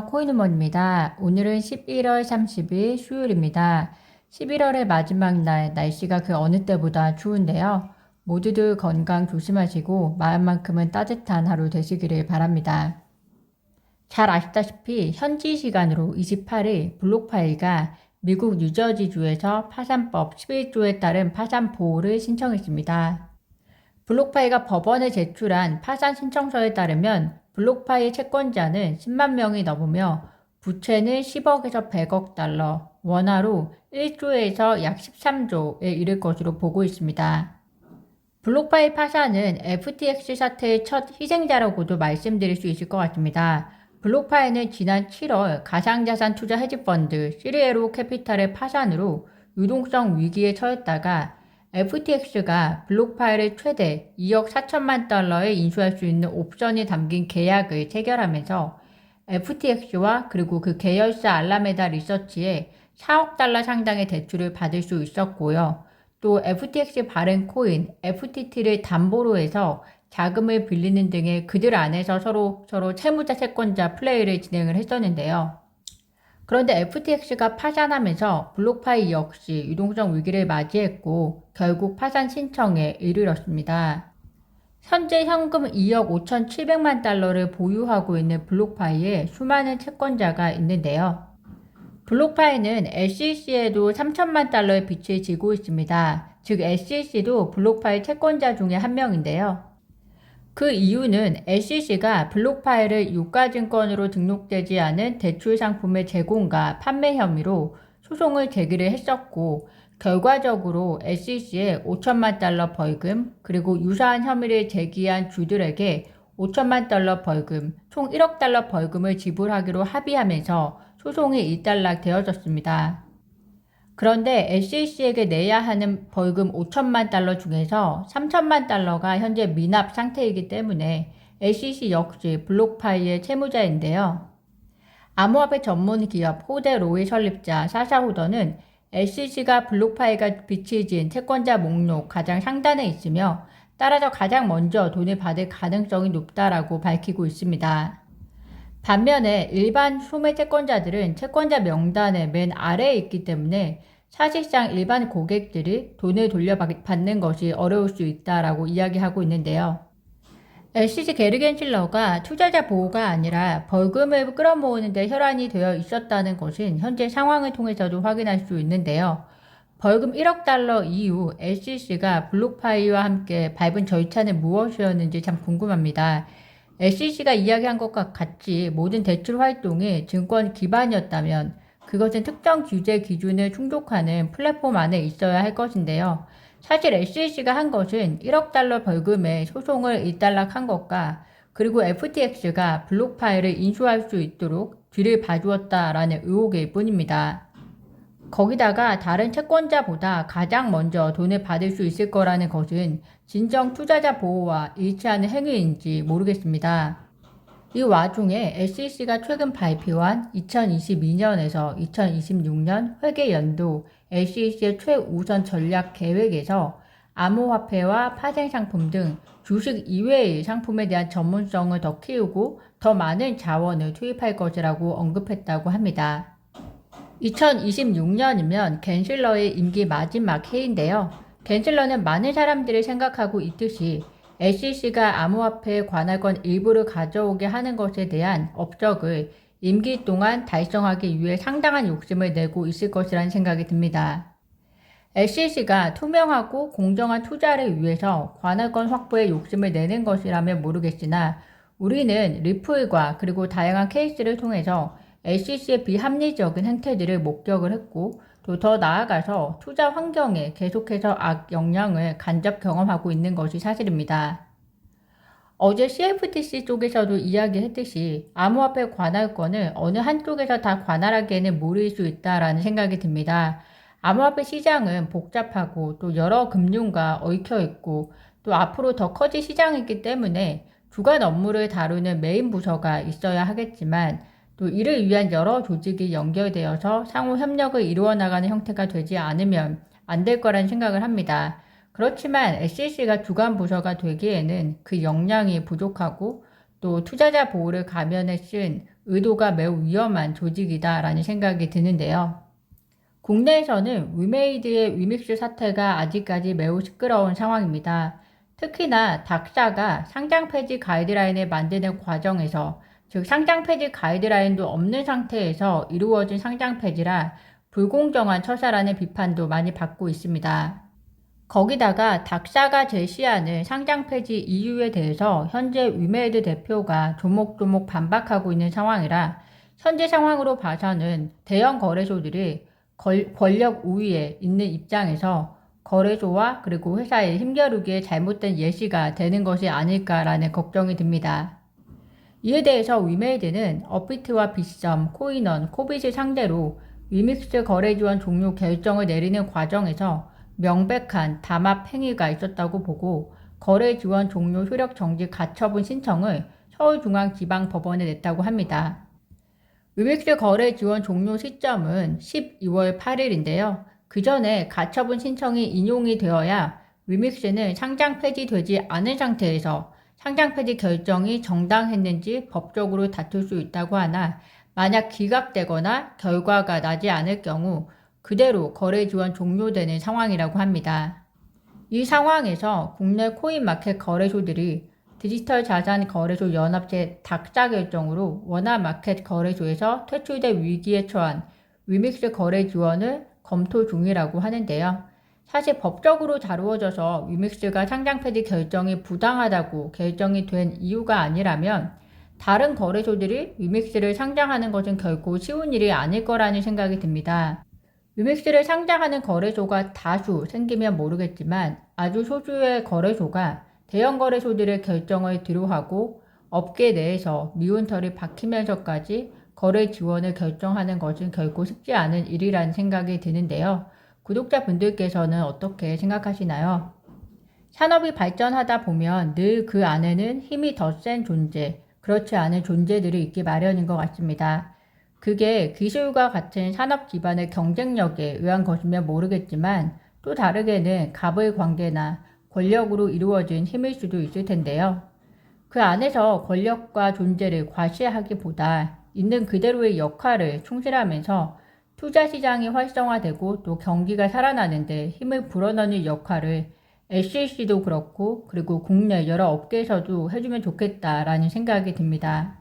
코인우먼입니다. 오늘은 11월 30일 수요일입니다. 11월의 마지막 날 날씨가 그 어느 때보다 추운데요. 모두들 건강 조심하시고 마음만큼은 따뜻한 하루 되시기를 바랍니다. 잘 아시다시피 현지 시간으로 28일 블록파이가 미국 뉴저지주에서 파산법 11조에 따른 파산 보호를 신청했습니다. 블록파이가 법원에 제출한 파산 신청서에 따르면 블록파이의 채권자는 10만 명이 넘으며 부채는 10억에서 100억 달러, 원화로 1조에서 약 13조에 이를 것으로 보고 있습니다. 블록파이 파산은 FTX 사태의 첫 희생자라고도 말씀드릴 수 있을 것 같습니다. 블록파이는 지난 7월 가상자산 투자 헤지펀드 시리에로 캐피탈의 파산으로 유동성 위기에 처했다가 FTX가 블록파이를 최대 2억 4천만 달러에 인수할 수 있는 옵션이 담긴 계약을 체결하면서 FTX와 그리고 그 계열사 알라메다 리서치에 4억 달러 상당의 대출을 받을 수 있었고요. 또 FTX 발행 코인 FTT를 담보로 해서 자금을 빌리는 등의 그들 안에서 서로 채무자 채권자 플레이를 진행을 했었는데요. 그런데 FTX가 파산하면서 블록파이 역시 유동성 위기를 맞이했고 결국 파산 신청에 이르렀습니다. 현재 현금 2억 5,700만 달러를 보유하고 있는 블록파이에 수많은 채권자가 있는데요. 블록파이는 SEC에도 3천만 달러의 빚을 지고 있습니다. 즉 SEC도 블록파이 채권자 중에 한 명인데요. 그 이유는 SEC가 블록파이를 유가증권으로 등록되지 않은 대출 상품의 제공과 판매 혐의로 소송을 제기를 했었고 결과적으로 SEC에 5천만 달러 벌금 그리고 유사한 혐의를 제기한 주들에게 5천만 달러 벌금 총 1억 달러 벌금을 지불하기로 합의하면서 소송이 일단락되어졌습니다. 그런데 SEC에게 내야 하는 벌금 5천만 달러 중에서 3천만 달러가 현재 미납 상태이기 때문에 SEC 역시 블록파이의 채무자인데요. 암호화폐 전문 기업 호데로의 설립자 사샤 후더는 SEC가 블록파이가 빚을 지은 채권자 목록 가장 상단에 있으며 따라서 가장 먼저 돈을 받을 가능성이 높다라고 밝히고 있습니다. 반면에 일반 소매 채권자들은 채권자 명단의 맨 아래에 있기 때문에 사실상 일반 고객들이 돈을 돌려받는 것이 어려울 수 있다라고 이야기하고 있는데요. LCG 게르겐실러가 투자자 보호가 아니라 벌금을 끌어모으는 데 혈안이 되어 있었다는 것은 현재 상황을 통해서도 확인할 수 있는데요. 벌금 1억 달러 이후 SEC가 블록파이와 함께 밟은 절차는 무엇이었는지 참 궁금합니다. SEC가 이야기한 것과 같이 모든 대출 활동이 증권 기반이었다면 그것은 특정 규제 기준을 충족하는 플랫폼 안에 있어야 할 것인데요. 사실 SEC가 한 것은 1억 달러 벌금의 소송을 일단락한 것과 그리고 FTX가 블록파이를 인수할 수 있도록 뒤를 봐주었다라는 의혹일 뿐입니다. 거기다가 다른 채권자보다 가장 먼저 돈을 받을 수 있을 거라는 것은 진정 투자자 보호와 일치하는 행위인지 모르겠습니다. 이 와중에 SEC가 최근 발표한 2022년에서 2026년 회계연도 SEC의 최우선 전략 계획에서 암호화폐와 파생상품 등 주식 이외의 상품에 대한 전문성을 더 키우고 더 많은 자원을 투입할 것이라고 언급했다고 합니다. 2026년이면 갠실러의 임기 마지막 해인데요. 갠실러는 많은 사람들이 생각하고 있듯이 SEC가 암호화폐에 관할 건 일부를 가져오게 하는 것에 대한 업적을 임기 동안 달성하기 위해 상당한 욕심을 내고 있을 것이라는 생각이 듭니다. SEC가 투명하고 공정한 투자를 위해서 관할권 확보에 욕심을 내는 것이라면 모르겠으나 우리는 리플과 그리고 다양한 케이스를 통해서 SEC의 비합리적인 행태들을 목격을 했고 또 더 나아가서 투자 환경에 계속해서 악영향을 간접 경험하고 있는 것이 사실입니다. 어제 CFTC 쪽에서도 이야기했듯이 암호화폐 관할권을 어느 한쪽에서 다 관할하기에는 무리일 수 있다라는 생각이 듭니다. 암호화폐 시장은 복잡하고 또 여러 금융과 얽혀 있고 또 앞으로 더 커질 시장이기 때문에 주간 업무를 다루는 메인 부서가 있어야 하겠지만 또 이를 위한 여러 조직이 연결되어서 상호 협력을 이루어 나가는 형태가 되지 않으면 안 될 거란 생각을 합니다. 그렇지만 SEC가 주간 부서가 되기에는 그 역량이 부족하고 또 투자자 보호를 가면에 쓴 의도가 매우 위험한 조직이다라는 생각이 드는데요. 국내에서는 위메이드의 위믹스 사태가 아직까지 매우 시끄러운 상황입니다. 특히나 닥사가 상장 폐지 가이드라인을 만드는 과정에서, 즉 상장 폐지 가이드라인도 없는 상태에서 이루어진 상장 폐지라 불공정한 처사라는 비판도 많이 받고 있습니다. 거기다가 닥사가 제시하는 상장 폐지 이유에 대해서 현재 위메이드 대표가 조목조목 반박하고 있는 상황이라, 현재 상황으로 봐서는 대형 거래소들이 권력 우위에 있는 입장에서 거래소와 그리고 회사의 힘겨루기에 잘못된 예시가 되는 것이 아닐까라는 걱정이 듭니다. 이에 대해서 위메이드는 업비트와 빗썸, 코인원, 코빗을 상대로 위믹스 거래 지원 종료 결정을 내리는 과정에서 명백한 담합 행위가 있었다고 보고, 거래 지원 종료 효력 정지 가처분 신청을 서울중앙지방법원에 냈다고 합니다. 위믹스 거래 지원 종료 시점은 12월 8일인데요. 그 전에 가처분 신청이 인용이 되어야 위믹스는 상장 폐지되지 않은 상태에서 상장 폐지 결정이 정당했는지 법적으로 다툴 수 있다고 하나, 만약 기각되거나 결과가 나지 않을 경우 그대로 거래 지원 종료되는 상황이라고 합니다. 이 상황에서 국내 코인마켓 거래소들이 디지털 자산 거래소 연합체 닥사 결정으로 원화마켓 거래소에서 퇴출될 위기에 처한 위믹스 거래 지원을 검토 중이라고 하는데요. 사실 법적으로 다루어져서 위믹스가 상장 폐지 결정이 부당하다고 결정이 된 이유가 아니라면 다른 거래소들이 위믹스를 상장하는 것은 결코 쉬운 일이 아닐 거라는 생각이 듭니다. 위믹스를 상장하는 거래소가 다수 생기면 모르겠지만 아주 소수의 거래소가 대형 거래소들의 결정을 뒤로하고 업계 내에서 미운 털이 박히면서까지 거래 지원을 결정하는 것은 결코 쉽지 않은 일이라는 생각이 드는데요. 구독자분들께서는 어떻게 생각하시나요? 산업이 발전하다 보면 늘 그 안에는 힘이 더 센 존재, 그렇지 않은 존재들이 있기 마련인 것 같습니다. 그게 기술과 같은 산업 기반의 경쟁력에 의한 것이면 모르겠지만, 또 다르게는 갑의 관계나 권력으로 이루어진 힘일 수도 있을 텐데요. 그 안에서 권력과 존재를 과시하기보다 있는 그대로의 역할을 충실하면서 투자 시장이 활성화되고 또 경기가 살아나는데 힘을 불어넣는 역할을 SEC도 그렇고 그리고 국내 여러 업계에서도 해주면 좋겠다라는 생각이 듭니다.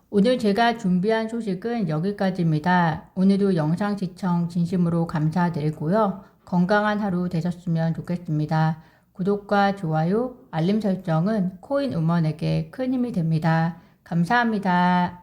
오늘 제가 준비한 소식은 여기까지입니다. 오늘도 영상 시청 진심으로 감사드리고요. 건강한 하루 되셨으면 좋겠습니다. 구독과 좋아요, 알림 설정은 코인 우먼에게 큰 힘이 됩니다. 감사합니다.